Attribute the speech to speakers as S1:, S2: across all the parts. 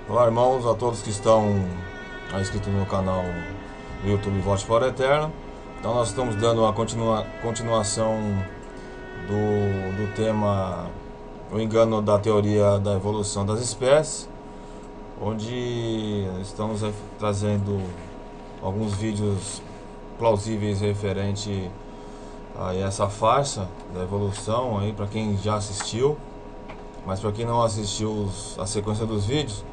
S1: Olá, irmãos, a todos que estão inscritos no meu canal do YouTube Volte para o Eterno. Então nós estamos dando a continuação do tema O Engano da Teoria da Evolução das Espécies, onde estamos trazendo alguns vídeos plausíveis referente a essa farsa da evolução aí para quem já assistiu, mas para quem não assistiu a sequência dos vídeos,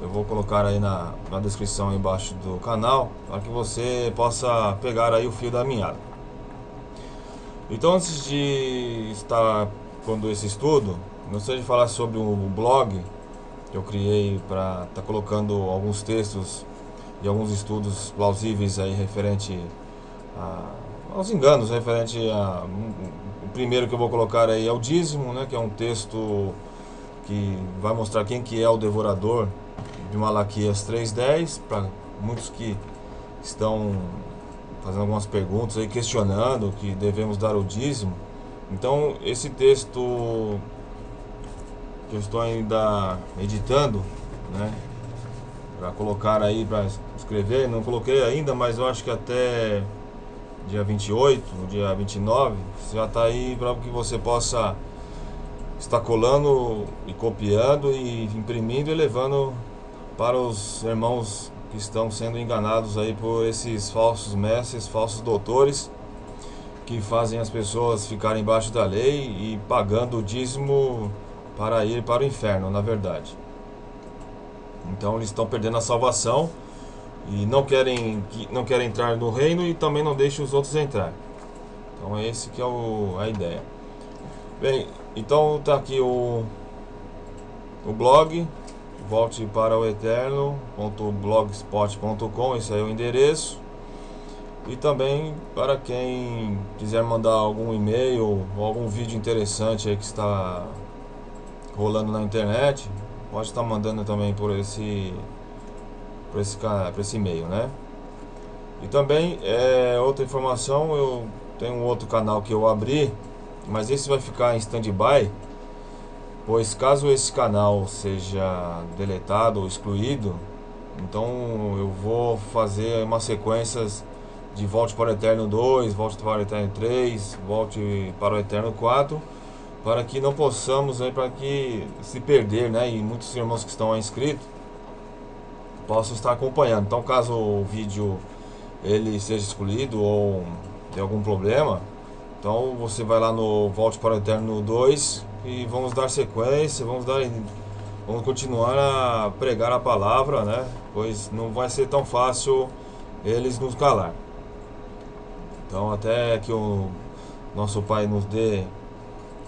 S1: eu vou colocar aí na descrição aí embaixo do canal para que você possa pegar aí o fio da meada. Então, antes de estar pondo esse estudo, gostaria de falar sobre um blog que eu criei para estar colocando alguns textos e alguns estudos plausíveis aí referente aos enganos, referente a o primeiro que eu vou colocar aí é o dízimo, né, que é um texto que vai mostrar quem que é o devorador de Malaquias 3:10, para muitos que estão fazendo algumas perguntas aí, questionando que devemos dar o dízimo. Então, esse texto que eu estou ainda editando, né, para colocar aí, para escrever, não coloquei ainda, mas eu acho que até dia 28, dia 29, já está aí para que você possa estar colando e copiando e imprimindo e levando para os irmãos que estão sendo enganados aí por esses falsos mestres, falsos doutores, que fazem as pessoas ficarem embaixo da lei e pagando o dízimo para ir para o inferno, na verdade. Então eles estão perdendo a salvação e não querem entrar no reino e também não deixam os outros entrar. Então é esse que é a ideia. Bem, então tá aqui o blog volte para o eterno.blogspot.com, esse aí é o endereço. E também para quem quiser mandar algum e-mail ou algum vídeo interessante aí que está rolando na internet, pode estar mandando também por esse e-mail, né? E também outra informação, eu tenho um outro canal que eu abri, mas esse vai ficar em stand-by, pois caso esse canal seja deletado ou excluído, então eu vou fazer uma sequências de Volte para o Eterno 2, Volte para o Eterno 3, Volte para o Eterno 4, para que não possamos, para que se perder, né, e muitos irmãos que estão aí inscritos possam estar acompanhando. Então, caso o vídeo ele seja excluído ou tem algum problema, então você vai lá no Volte para o Eterno 2 e vamos dar sequência, vamos continuar a pregar a palavra, né? Pois não vai ser tão fácil eles nos calar. Então, até que o nosso Pai nos dê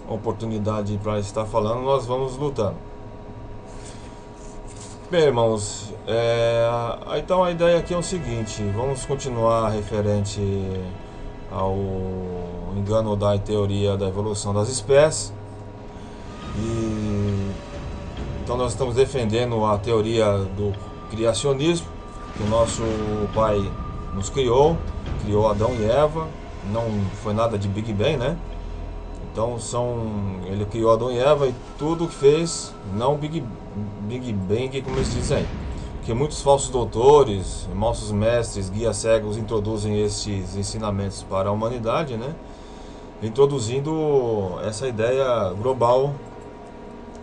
S1: a oportunidade para estar falando, nós vamos lutando. Bem, irmãos, então a ideia aqui é o seguinte: vamos continuar referente ao engano da teoria da evolução das espécies. E então nós estamos defendendo a teoria do criacionismo, que o nosso Pai nos criou Adão e Eva, não foi nada de Big Bang, né? Então ele criou Adão e Eva e tudo que fez, não Big Bang, como eles dizem aí. Que muitos falsos doutores, falsos mestres, guias cegos introduzem esses ensinamentos para a humanidade, né? Introduzindo essa ideia global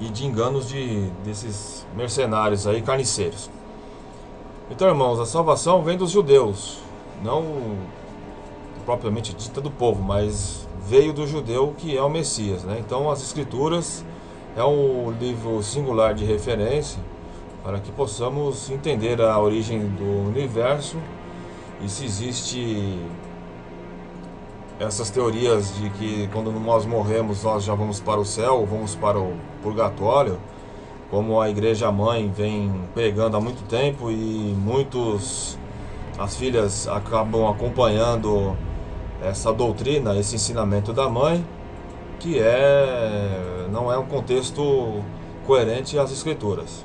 S1: e de enganos desses mercenários aí, carniceiros. Então, irmãos, a salvação vem dos judeus, não propriamente dita do povo, mas veio do judeu, que é o Messias, né? Então, as Escrituras é um livro singular de referência para que possamos entender a origem do universo e se existe essas teorias de que quando nós morremos nós já vamos para o céu, vamos para o purgatório, como a igreja mãe vem pregando há muito tempo, e as filhas acabam acompanhando essa doutrina, esse ensinamento da mãe, que não é um contexto coerente às escrituras.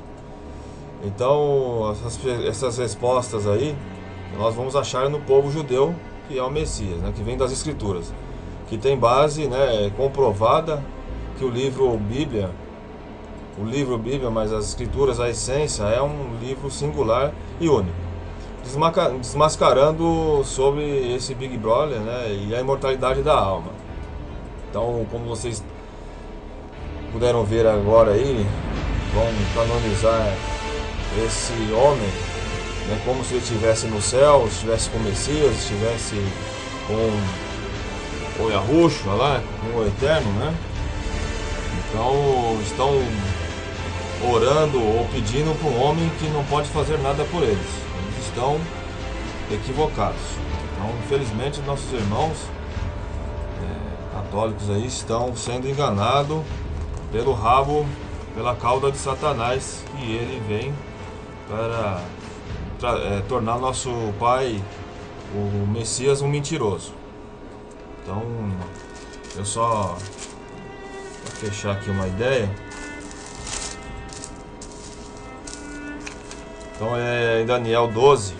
S1: Então essas respostas aí nós vamos achar no povo judeu, que é o Messias, né, que vem das escrituras, que tem base, né, comprovada, que o livro Bíblia, o livro Bíblia, mas as Escrituras, a essência, é um livro singular e único, desmascarando sobre esse Big Brother, né, e a imortalidade da alma. Então, como vocês puderam ver agora aí, vão canonizar esse homem, né, como se ele estivesse no céu, estivesse com o Messias, estivesse com o Yahushua lá, com o Eterno, né? Então estão orando ou pedindo para um homem que não pode fazer nada por eles. Eles estão equivocados. Então, infelizmente, nossos irmãos católicos aí estão sendo enganados pelo rabo, pela cauda de Satanás, e ele vem para tornar nosso pai, o Messias, um mentiroso. Então, eu só vou fechar aqui uma ideia. Então é em Daniel 12.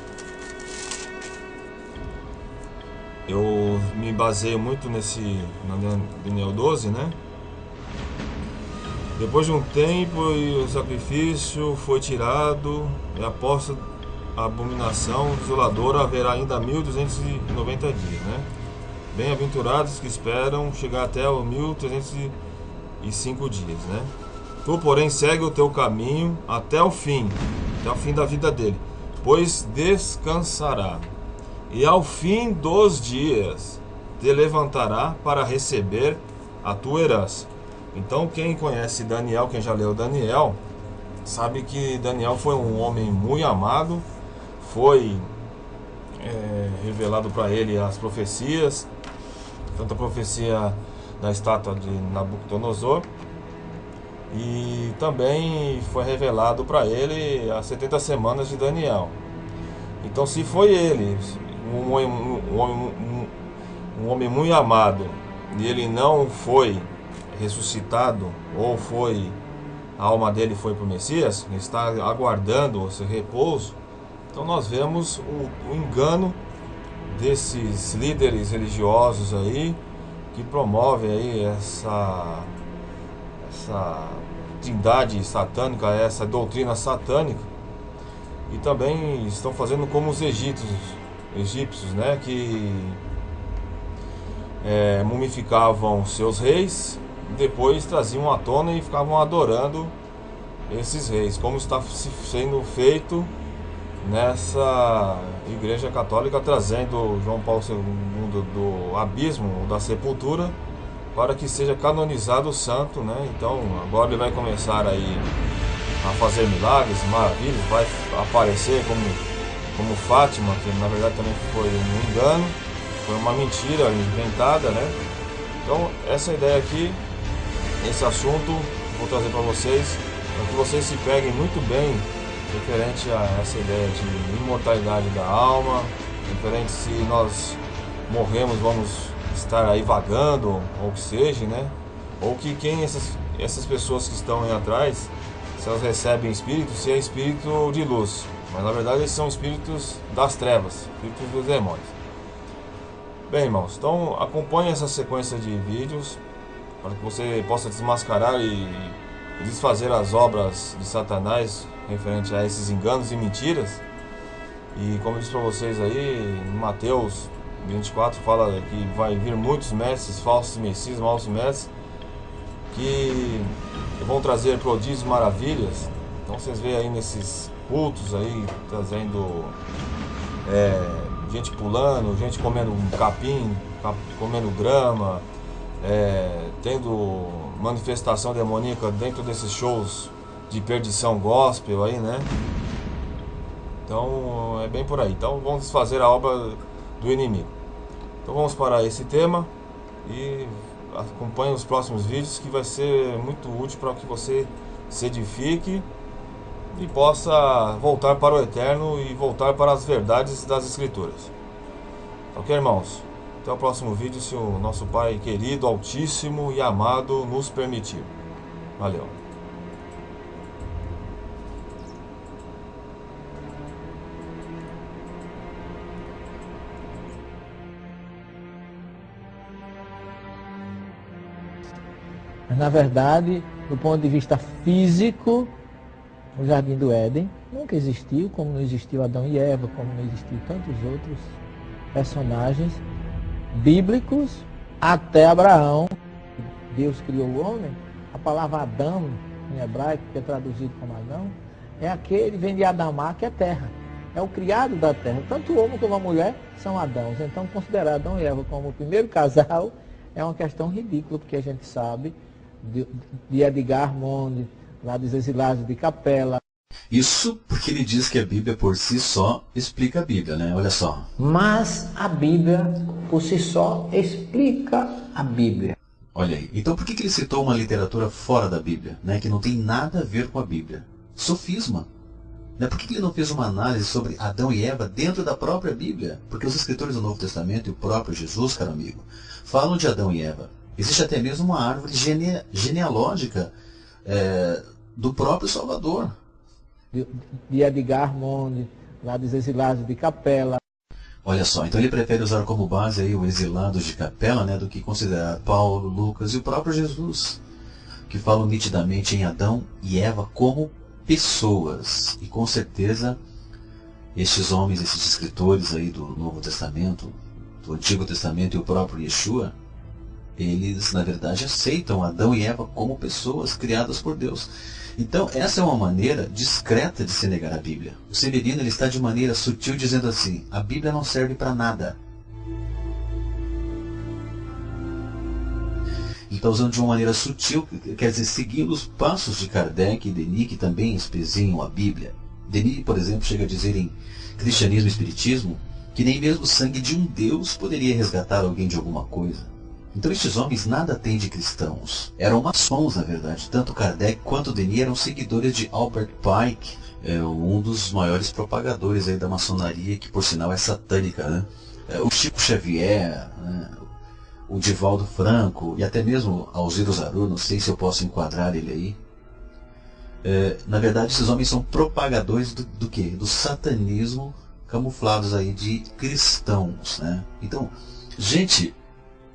S1: Eu me baseio muito no Daniel 12, né? Depois de um tempo, o sacrifício foi tirado, e após a abominação desoladora haverá ainda 1290 dias, né? Bem-aventurados que esperam chegar até os 1305 dias, né? Tu, porém, segue o teu caminho até o fim da vida dele, pois descansará, e ao fim dos dias te levantará para receber a tua herança. Então, quem conhece Daniel, quem já leu Daniel, sabe que Daniel foi um homem muito amado, foi revelado para ele as profecias, tanto a profecia da estátua de Nabucodonosor, e também foi revelado para ele as 70 semanas de Daniel. Então, se foi ele, um homem muito amado, e ele não foi ressuscitado, ou a alma dele foi para o Messias, ele está aguardando esse repouso, então nós vemos o engano desses líderes religiosos aí, que promovem aí essa divindade satânica, essa doutrina satânica, e também estão fazendo como os egípcios, né, que mumificavam seus reis, e depois traziam à tona e ficavam adorando esses reis, como está sendo feito nessa igreja católica, trazendo João Paulo II do abismo, da sepultura, para que seja canonizado o santo, né? Então agora ele vai começar aí a fazer milagres, maravilhas, vai aparecer como Fátima, que na verdade também foi um engano, foi uma mentira inventada, né? Então essa ideia aqui, esse assunto, vou trazer para vocês, para que vocês se peguem muito bem referente a essa ideia de imortalidade da alma, referente se nós morremos, vamos estar aí vagando, ou que seja, né? Ou que essas pessoas que estão aí atrás, se elas recebem espírito, se é espírito de luz, mas na verdade eles são espíritos das trevas, espíritos dos demônios. Bem, irmãos, então acompanhe essa sequência de vídeos para que você possa desmascarar e desfazer as obras de Satanás referente a esses enganos e mentiras. E como eu disse para vocês aí, em Mateus 24 fala que vai vir muitos mestres, falsos messias, maus mestres, que vão trazer prodígios, maravilhas. Então vocês veem aí nesses cultos aí, trazendo gente pulando, gente comendo capim, comendo grama, tendo manifestação demoníaca dentro desses shows de perdição gospel aí, né? Então é bem por aí. Então vamos desfazer a obra do inimigo. Então vamos para esse tema e acompanhe os próximos vídeos, que vai ser muito útil para que você se edifique e possa voltar para o Eterno e voltar para as verdades das Escrituras. Ok, irmãos? Até o próximo vídeo, se o nosso Pai querido, altíssimo e amado nos permitir. Valeu!
S2: Mas, na verdade, do ponto de vista físico, o Jardim do Éden nunca existiu, como não existiu Adão e Eva, como não existiu tantos outros personagens bíblicos até Abraão. Deus criou o homem. A palavra Adão, em hebraico, que é traduzido como Adão, é aquele, vem de Adamá, que é terra. É o criado da terra. Tanto o homem como a mulher são Adãos. Então, considerar Adão e Eva como o primeiro casal é uma questão ridícula, porque a gente sabe de Edgar Monde, lá dos Exilados de Capela.
S3: Isso porque ele diz que a Bíblia por si só explica a Bíblia, né? Olha só.
S2: Mas a Bíblia por si só explica a Bíblia.
S3: Olha aí. Então por que ele citou uma literatura fora da Bíblia, né? Que não tem nada a ver com a Bíblia? Sofisma. Né? Por que ele não fez uma análise sobre Adão e Eva dentro da própria Bíblia? Porque os escritores do Novo Testamento e o próprio Jesus, caro amigo, falam de Adão e Eva. Existe até mesmo uma árvore genealógica do próprio Salvador.
S2: De Edgar Monde, lá dos Exilados de Capela.
S3: Olha só, então ele prefere usar como base aí o Exilados de Capela, né, do que considerar Paulo, Lucas e o próprio Jesus, que falam nitidamente em Adão e Eva como pessoas. E com certeza estes homens, esses escritores aí do Novo Testamento, do Antigo Testamento e o próprio Yeshua, eles na verdade aceitam Adão e Eva como pessoas criadas por Deus. Então, essa é uma maneira discreta de se negar a Bíblia. O Severino ele está de maneira sutil dizendo assim: a Bíblia não serve para nada. Ele está usando de uma maneira sutil, quer dizer, seguindo os passos de Kardec e Denis, que também espezinham a Bíblia. Denis, por exemplo, chega a dizer em Cristianismo e Espiritismo que nem mesmo o sangue de um Deus poderia resgatar alguém de alguma coisa. Então estes homens nada têm de cristãos. Eram maçons, na verdade. Tanto Kardec quanto Denis eram seguidores de Albert Pike, um dos maiores propagadores aí da maçonaria, que por sinal é satânica, né? O Chico Xavier, né? O Divaldo Franco e até mesmo Alziro Zarur, não sei se eu posso enquadrar ele aí. Na verdade, esses homens são propagadores do quê? Do satanismo, camuflados aí de cristãos, né? Então, gente,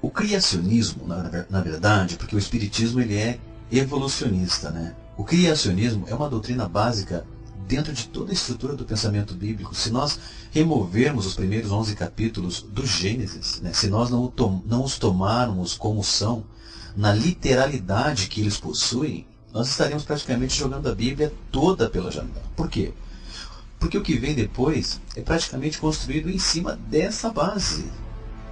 S3: o criacionismo, na verdade, porque o espiritismo ele é evolucionista, né? O criacionismo é uma doutrina básica dentro de toda a estrutura do pensamento bíblico. Se nós removermos os primeiros 11 capítulos do Gênesis, né? Se nós não os tomarmos como são, na literalidade que eles possuem, nós estaremos praticamente jogando a Bíblia toda pela janela. Por quê? Porque o que vem depois é praticamente construído em cima dessa base.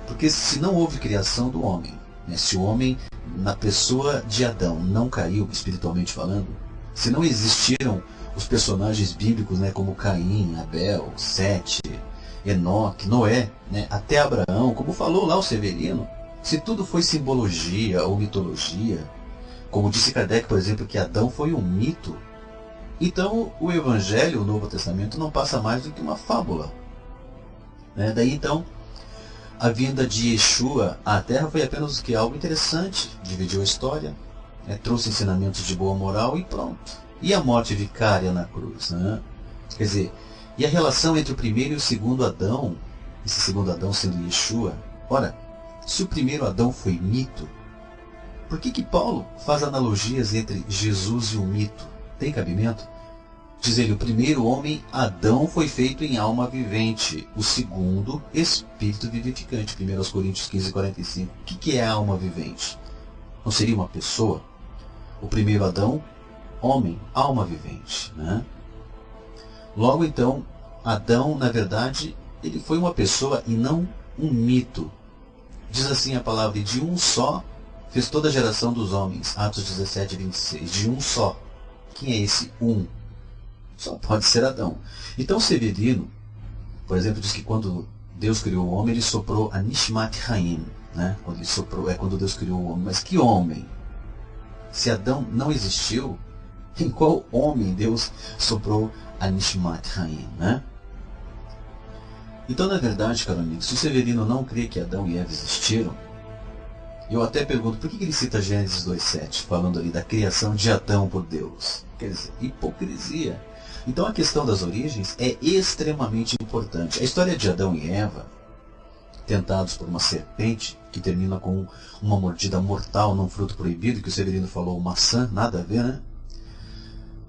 S3: Porque se não houve criação do homem, né? Se o homem, na pessoa de Adão, não caiu, espiritualmente falando, se não existiram os personagens bíblicos, né, como Caim, Abel, Sete, Enoque, Noé, né, até Abraão, como falou lá o Severino, se tudo foi simbologia ou mitologia, como disse Kardec, por exemplo, que Adão foi um mito, então o Evangelho, o Novo Testamento, não passa mais do que uma fábula. Né? Daí então, a vinda de Yeshua à Terra foi apenas que algo interessante, dividiu a história, né? Trouxe ensinamentos de boa moral e pronto. E a morte vicária na cruz, né? Quer dizer, e a relação entre o primeiro e o segundo Adão, esse segundo Adão sendo Yeshua? Ora, se o primeiro Adão foi mito, por que Paulo faz analogias entre Jesus e o mito? Tem cabimento? Diz ele, o primeiro homem, Adão, foi feito em alma vivente. O segundo, espírito vivificante. 1 Coríntios 15:45. O que é a alma vivente? Não seria uma pessoa? O primeiro Adão, homem, alma vivente. Né? Logo então, Adão, na verdade, ele foi uma pessoa e não um mito. Diz assim a palavra, de um só fez toda a geração dos homens. Atos 17:26. De um só. Quem é esse um? Só pode ser Adão. Então Severino, por exemplo, diz que quando Deus criou o homem, ele soprou a Nishmat Haim, né? Quando ele soprou, é quando Deus criou o homem. Mas que homem? Se Adão não existiu, em qual homem Deus soprou a Nishmat Haim, né? Então, na verdade, caro amigo, se o Severino não crê que Adão e Eva existiram, eu até pergunto, por que ele cita Gênesis 2:7, falando ali da criação de Adão por Deus? Quer dizer, hipocrisia. Então a questão das origens é extremamente importante. A história de Adão e Eva, tentados por uma serpente, que termina com uma mordida mortal num fruto proibido, que o Severino falou maçã, nada a ver, né?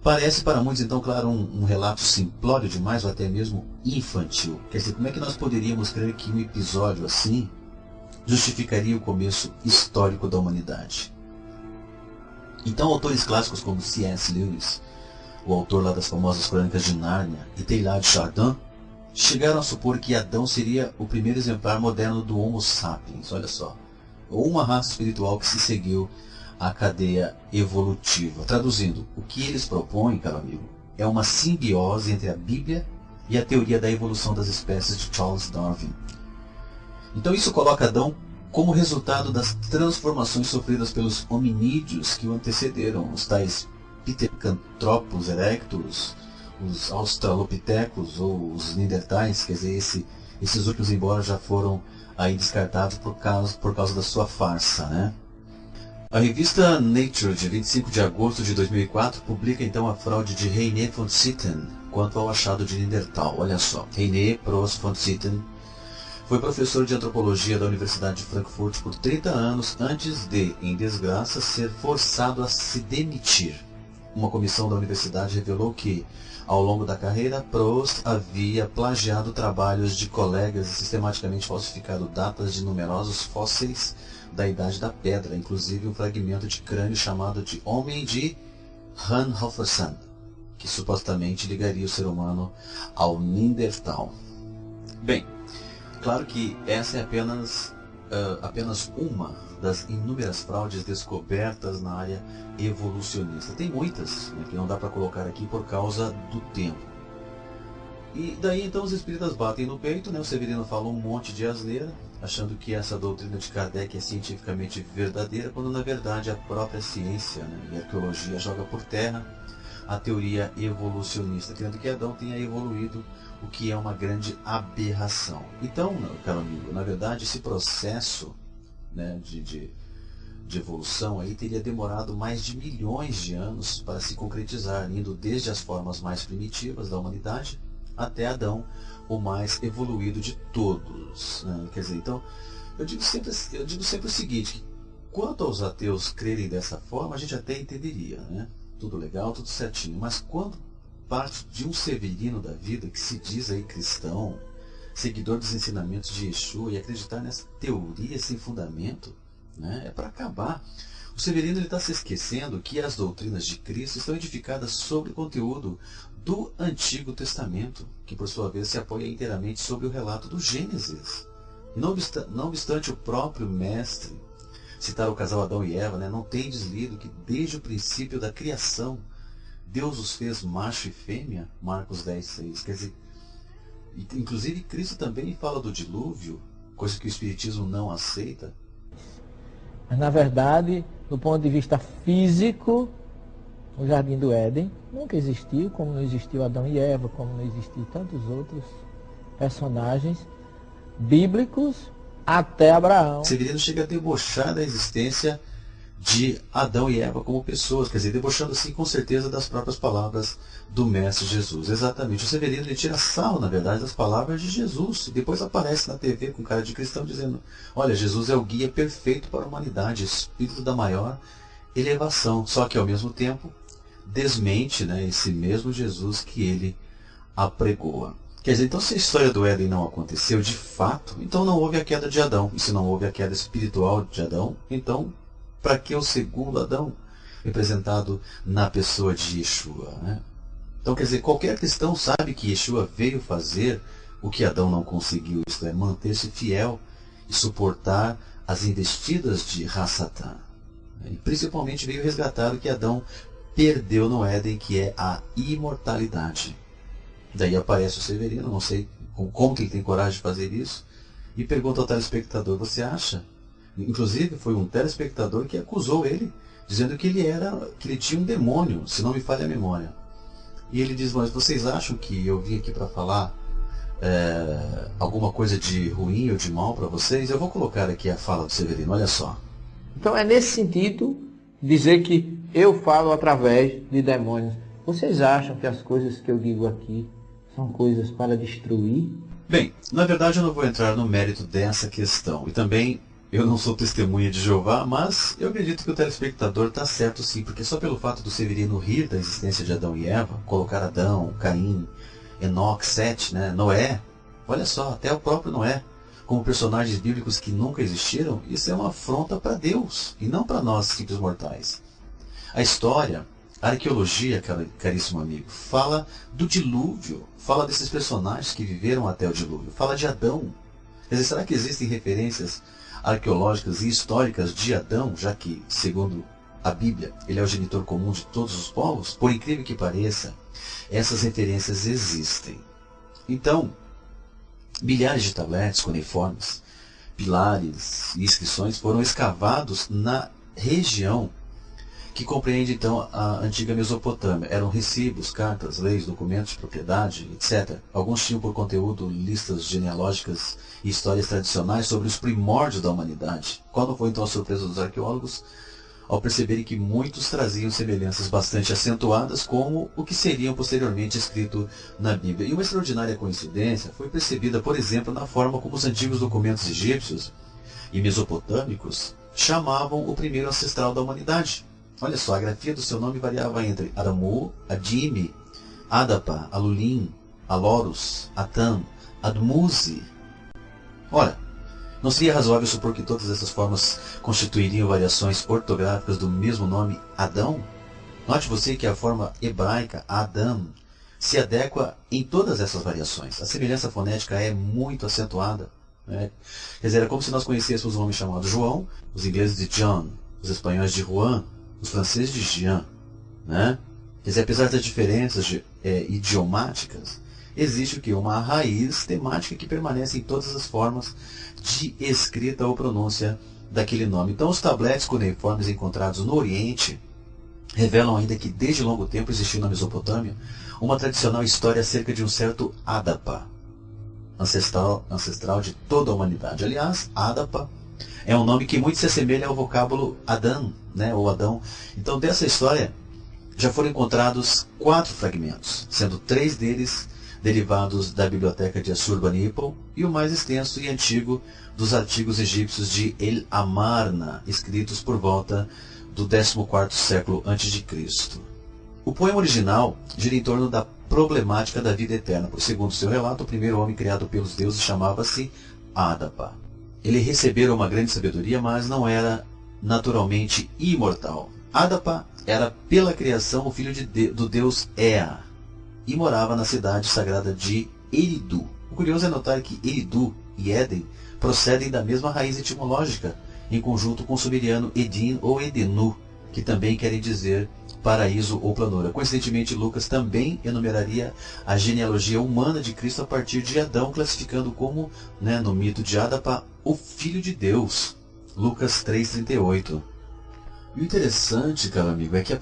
S3: Parece para muitos, então, claro, um relato simplório demais, ou até mesmo infantil. Quer dizer, como é que nós poderíamos crer que um episódio assim justificaria o começo histórico da humanidade? Então, autores clássicos como C.S. Lewis, o autor lá das famosas Crônicas de Nárnia, e Teilhard de Chardin, chegaram a supor que Adão seria o primeiro exemplar moderno do Homo sapiens, olha só, ou uma raça espiritual que se seguiu a cadeia evolutiva. Traduzindo, o que eles propõem, caro amigo, é uma simbiose entre a Bíblia e a teoria da evolução das espécies de Charles Darwin. Então isso coloca Adão como resultado das transformações sofridas pelos hominídeos que o antecederam, os tais Pithecanthropus erectus, os Australopithecus ou os Neandertais, quer dizer, esses últimos, embora já foram aí descartados por causa da sua farsa, né? A revista Nature, de 25 de agosto de 2004, publica então a fraude de René von Sitten quanto ao achado de Neandertal. Olha só, René Prost von Sitten foi professor de antropologia da Universidade de Frankfurt por 30 anos antes de, em desgraça, ser forçado a se demitir. Uma comissão da universidade revelou que, ao longo da carreira, Prost havia plagiado trabalhos de colegas e sistematicamente falsificado datas de numerosos fósseis da Idade da Pedra, inclusive um fragmento de crânio chamado de Homem de Ranhofersand, que supostamente ligaria o ser humano ao Neandertal. Bem, claro que essa é apenas uma das inúmeras fraudes descobertas na área evolucionista. Tem muitas, né, que não dá para colocar aqui por causa do tempo. E daí então os espíritas batem no peito, né? O Severino fala um monte de asneira, achando que essa doutrina de Kardec é cientificamente verdadeira, quando na verdade a própria ciência, né, e a arqueologia joga por terra a teoria evolucionista, crendo que Adão tenha evoluído, o que é uma grande aberração. Então, caro amigo, na verdade esse processo, né, de evolução aí teria demorado mais de milhões de anos para se concretizar, indo desde as formas mais primitivas da humanidade até Adão, o mais evoluído de todos, né? Quer dizer, então, eu digo sempre o seguinte, que quanto aos ateus crerem dessa forma, a gente até entenderia, né? Tudo legal, tudo certinho, mas quando parte de um Severino da vida, que se diz aí cristão, seguidor dos ensinamentos de Yeshua, e acreditar nessa teoria sem fundamento, né, é para acabar. O Severino está se esquecendo que as doutrinas de Cristo estão edificadas sobre o conteúdo do Antigo Testamento, que por sua vez se apoia inteiramente sobre o relato do Gênesis. Não obstante o próprio mestre citar o casal Adão e Eva, né, não tendes lido que desde o princípio da criação Deus os fez macho e fêmea? Marcos 10:6. Quer dizer, inclusive Cristo também fala do dilúvio, coisa que o Espiritismo não aceita.
S2: Mas na verdade, do ponto de vista físico, o Jardim do Éden nunca existiu, como não existiu Adão e Eva, como não existiu tantos outros personagens bíblicos até Abraão.
S3: Severino chega a debochar da existência de Adão e Eva como pessoas, quer dizer, debochando assim com certeza das próprias palavras do Mestre Jesus. Exatamente, o Severino ele tira sarro, na verdade, das palavras de Jesus, e depois aparece na TV com cara de cristão dizendo, olha, Jesus é o guia perfeito para a humanidade, espírito da maior elevação, só que ao mesmo tempo desmente, né, esse mesmo Jesus que ele apregoa. Quer dizer, então se a história do Éden não aconteceu de fato, então não houve a queda de Adão, e se não houve a queda espiritual de Adão, então para que o segundo Adão, representado na pessoa de Yeshua, né? Então, quer dizer, qualquer cristão sabe que Yeshua veio fazer o que Adão não conseguiu, isto é, manter-se fiel e suportar as investidas de Hassatã. E principalmente veio resgatar o que Adão perdeu no Éden, que é a imortalidade. Daí aparece o Severino, não sei como que ele tem coragem de fazer isso, e pergunta ao telespectador, você acha? Inclusive foi um telespectador que acusou ele, dizendo que ele tinha um demônio, se não me falha a memória. E ele diz, mas vocês acham que eu vim aqui para falar alguma coisa de ruim ou de mal para vocês? Eu vou colocar aqui a fala do Severino, olha só.
S2: Então é nesse sentido dizer que eu falo através de demônios. Vocês acham que as coisas que eu digo aqui são coisas para destruir?
S3: Bem, na verdade eu não vou entrar no mérito dessa questão. E também eu não sou testemunha de Jeová, mas eu acredito que o telespectador está certo sim, porque só pelo fato do Severino rir da existência de Adão e Eva, colocar Adão, Caim, Enoque, Sete, né, Noé, olha só, até o próprio Noé, como personagens bíblicos que nunca existiram, isso é uma afronta para Deus, e não para nós, simples mortais. A história, a arqueologia, caríssimo amigo, fala do dilúvio, fala desses personagens que viveram até o dilúvio, fala de Adão. Quer dizer, será que existem referências arqueológicas e históricas de Adão, já que, segundo a Bíblia, ele é o genitor comum de todos os povos? Por incrível que pareça, essas referências existem. Então, milhares de tabletes cuneiformes, pilares e inscrições foram escavados na região que compreende então a antiga Mesopotâmia. Eram recibos, cartas, leis, documentos de propriedade, etc. Alguns tinham por conteúdo listas genealógicas e histórias tradicionais sobre os primórdios da humanidade. Qual não foi então a surpresa dos arqueólogos ao perceberem que muitos traziam semelhanças bastante acentuadas com o que seriam posteriormente escrito na Bíblia. E uma extraordinária coincidência foi percebida, por exemplo, na forma como os antigos documentos egípcios e mesopotâmicos chamavam o primeiro ancestral da humanidade. Olha só, a grafia do seu nome variava entre Aramu, Adime, Adapa, Alulim, Alorus, Atam, Admuzi. Ora, não seria razoável supor que todas essas formas constituiriam variações ortográficas do mesmo nome Adão? Note você que a forma hebraica Adam se adequa em todas essas variações. A semelhança fonética é muito acentuada, né? Quer dizer, é como se nós conhecêssemos um homem chamado João, os ingleses de John, os espanhóis de Juan, os franceses de Jean, né? Quer dizer, apesar das diferenças idiomáticas, existe o que? Uma raiz temática que permanece em todas as formas de escrita ou pronúncia daquele nome. Então, os tabletes cuneiformes encontrados no Oriente revelam ainda que desde longo tempo existiu na Mesopotâmia uma tradicional história acerca de um certo Adapa, ancestral de toda a humanidade. Aliás, Adapa é um nome que muito se assemelha ao vocábulo Adão, né, ou Adão. Então, dessa história já foram encontrados 4 fragmentos, sendo 3 deles derivados da biblioteca de Assurbanipal e o mais extenso e antigo dos artigos egípcios de El Amarna, escritos por volta do 14º século a.C. O poema original gira em torno da problemática da vida eterna, pois, segundo seu relato, o primeiro homem criado pelos deuses chamava-se Adapa. Ele recebera uma grande sabedoria, mas não era naturalmente imortal. Adapa era pela criação o filho do deus Ea e morava na cidade sagrada de Eridu. O curioso é notar que Eridu e Éden procedem da mesma raiz etimológica, em conjunto com o sumeriano Edin ou Edenu, que também querem dizer paraíso ou planura. Coincidentemente, Lucas também enumeraria a genealogia humana de Cristo a partir de Adão, classificando como, né, no mito de Adapa, o Filho de Deus. Lucas 3,38. E o interessante, caro amigo, é que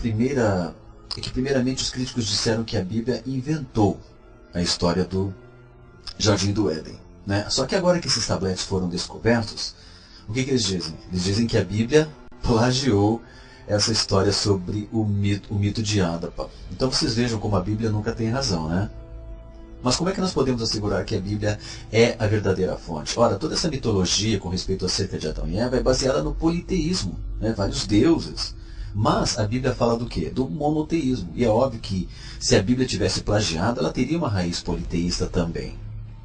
S3: primeiramente os críticos disseram que a Bíblia inventou a história do Jardim do Éden, né? Só que agora que esses tabletes foram descobertos, o que eles dizem? Eles dizem que a Bíblia plagiou essa história sobre o mito de Adapa. Então vocês vejam como a Bíblia nunca tem razão, né? Mas como é que nós podemos assegurar que a Bíblia é a verdadeira fonte? Ora, toda essa mitologia com respeito acerca de Adão e Eva é baseada no politeísmo, né? Vários deuses. Mas a Bíblia fala do quê? Do monoteísmo. E é óbvio que se a Bíblia tivesse plagiado, ela teria uma raiz politeísta também.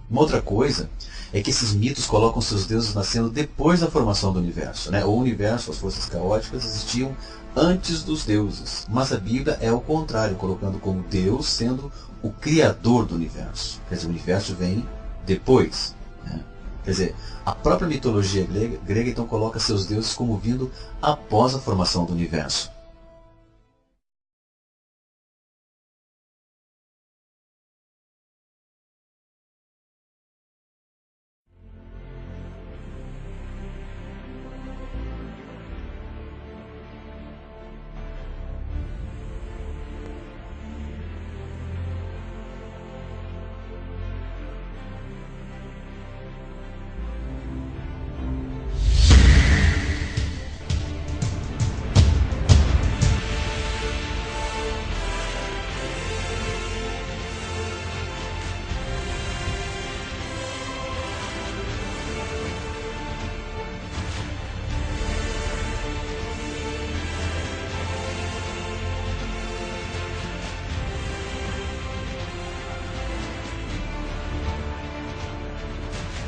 S3: Uma outra coisa é que esses mitos colocam seus deuses nascendo depois da formação do universo, né? O universo, as forças caóticas existiam antes dos deuses. Mas a Bíblia é o contrário, colocando como Deus sendo o criador do universo. Quer dizer, o universo vem depois, né? Quer dizer, a própria mitologia grega então coloca seus deuses como vindo após a formação do universo.